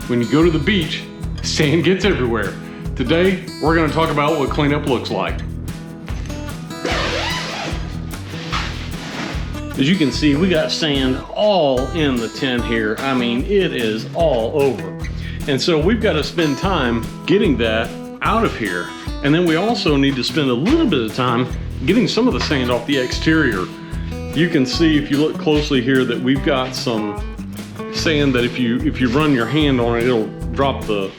when you go to the beach, sand gets everywhere. Today, we're gonna talk about what cleanup looks like. As you can see, we got sand all in the tent here. I mean, it is all over. And so we've got to spend time getting that out of here. And then we also need to spend a little bit of time getting some of the sand off the exterior. You can see, if you look closely here, that we've got some sand that if you run your hand on it, it'll drop the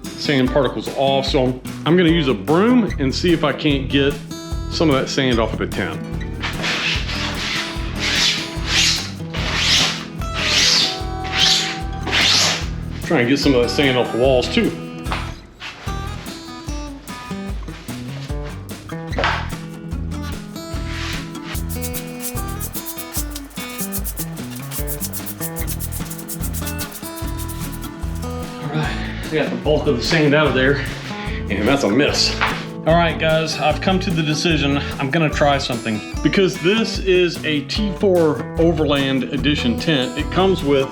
sand particles off. So I'm gonna use a broom and see if I can't get some of that sand off of the tent. Try and get some of that sand off the walls too. All right, I got the bulk of the sand out of there, and that's a miss. All right, guys, I've come to the decision I'm gonna try something. Because this is a T4 Overland edition tent, it comes with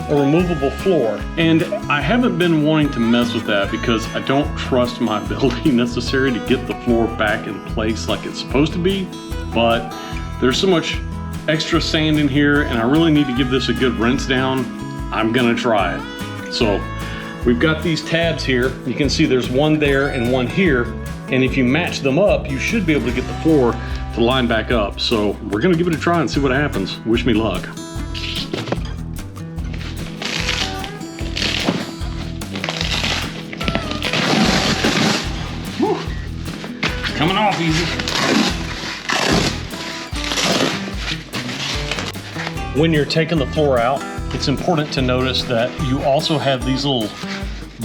a removable floor, and I haven't been wanting to mess with that because I don't trust my ability necessary to get the floor back in place like it's supposed to be. But there's so much extra sand in here, and I really need to give this a good rinse down. I'm gonna try it. So we've got these tabs here. You can see there's one there and one here, and if you match them up, you should be able to get the floor to line back up. So we're gonna give it a try and see what happens. Wish me luck. Coming off easy. When you're taking the floor out, it's important to notice that you also have these little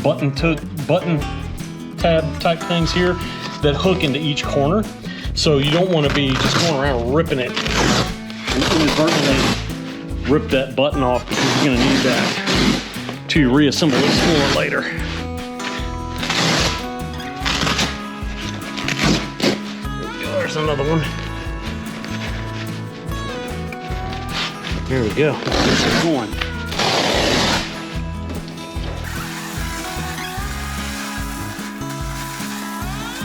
button tab type things here that hook into each corner. So you don't want to be just going around ripping it and inadvertently rip that button off, because you're going to need that to reassemble this floor later. There's another one. There we go. Let's get going.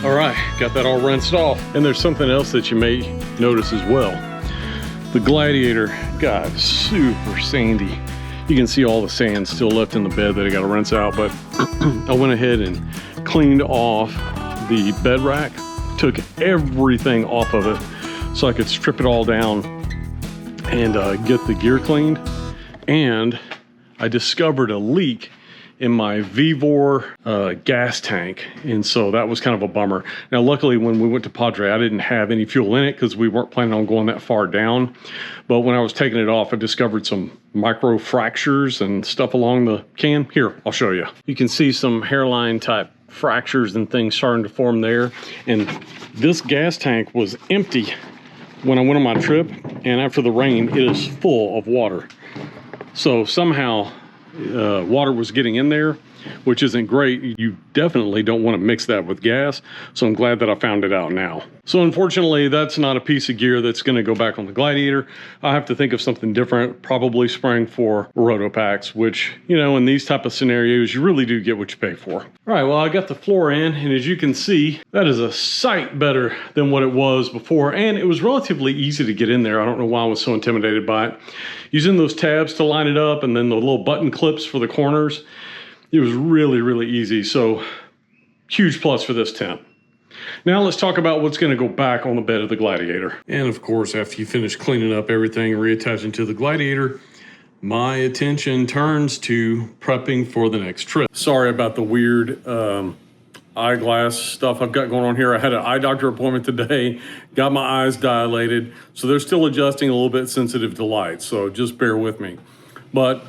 All right, got that all rinsed off. And there's something else that you may notice as well. The Gladiator got super sandy. You can see all the sand still left in the bed that I got to rinse out, but I went ahead and cleaned off the bed rack. Took everything off of it so I could strip it all down and get the gear cleaned. And I discovered a leak in my Vevor gas tank, and so that was kind of a bummer. Now luckily when we went to Padre, I didn't have any fuel in it because we weren't planning on going that far down. But when I was taking it off, I discovered some micro fractures and stuff along the can. Here, I'll show you. You can see some hairline type fractures and things starting to form there. And this gas tank was empty when I went on my trip, and after the rain it is full of water. So somehow water was getting in there, which isn't great. You definitely don't want to mix that with gas, so I'm glad that I found it out now. So unfortunately, that's not a piece of gear that's going to go back on the Gladiator. I have to think of something different, probably spraying for roto packs, which, you know, in these type of scenarios, you really do get what you pay for. All right, well, I got the floor in, and as you can see, that is a sight better than what it was before, and it was relatively easy to get in there. I don't know why I was so intimidated by it. Using those tabs to line it up, and then the little button clips for the corners, it was really, really easy. So huge plus for this tent. Now let's talk about what's going to go back on the bed of the Gladiator. And of course, after you finish cleaning up everything and reattaching to the Gladiator, my attention turns to prepping for the next trip. Sorry about the weird eyeglass stuff I've got going on here. I had an eye doctor appointment today, got my eyes dilated, so they're still adjusting, a little bit sensitive to light, so just bear with me. But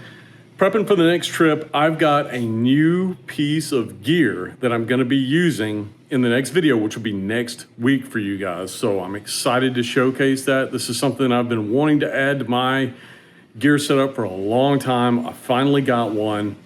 prepping for the next trip, I've got a new piece of gear that I'm going to be using in the next video, which will be next week for you guys. So I'm excited to showcase that. This is something I've been wanting to add to my gear setup for a long time. I finally got one,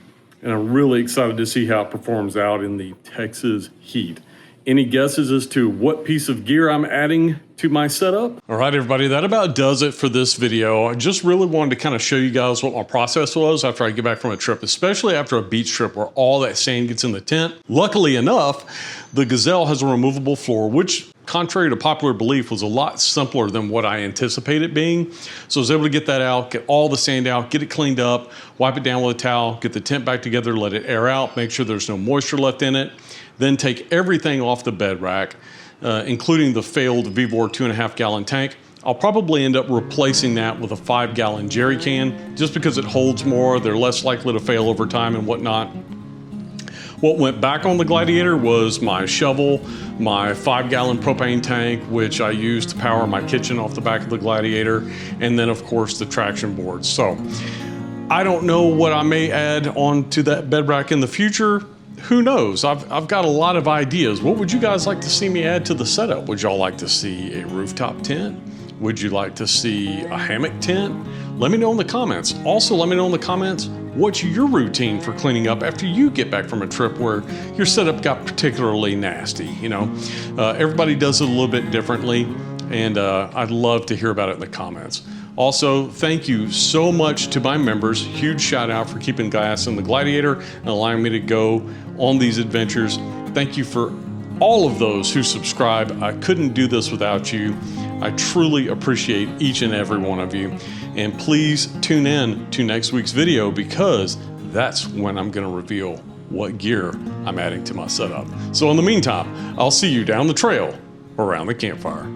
and I'm really excited to see how it performs out in the Texas heat. Any guesses as to what piece of gear I'm adding to my setup? All right, everybody, that about does it for this video. I just really wanted to kind of show you guys what my process was after I get back from a trip, especially after a beach trip where all that sand gets in the tent. Luckily enough, the Gazelle has a removable floor, which, contrary to popular belief, was a lot simpler than what I anticipated it being. So I was able to get that out, get all the sand out, get it cleaned up, wipe it down with a towel, get the tent back together, let it air out, make sure there's no moisture left in it, then take everything off the bed rack, including the failed Vevor 2.5 gallon tank. I'll probably end up replacing that with a 5 gallon jerry can, just because it holds more, they're less likely to fail over time and whatnot. What went back on the Gladiator was my shovel, my 5 gallon propane tank, which I used to power my kitchen off the back of the Gladiator, and then of course the traction board. So I don't know what I may add onto that bed rack in the future. Who knows? I've got a lot of ideas. What would you guys like to see me add to the setup? Would y'all like to see a rooftop tent? Would you like to see a hammock tent? Let me know in the comments. Also, let me know in the comments, what's your routine for cleaning up after you get back from a trip where your setup got particularly nasty? You know, everybody does it a little bit differently, and I'd love to hear about it in the comments. Also, thank you so much to my members. Huge shout out for keeping gas in the Gladiator and allowing me to go on these adventures. Thank you for all of those who subscribe. I couldn't do this without you. I truly appreciate each and every one of you. And please tune in to next week's video, because that's when I'm going to reveal what gear I'm adding to my setup. So in the meantime, I'll see you down the trail around the campfire.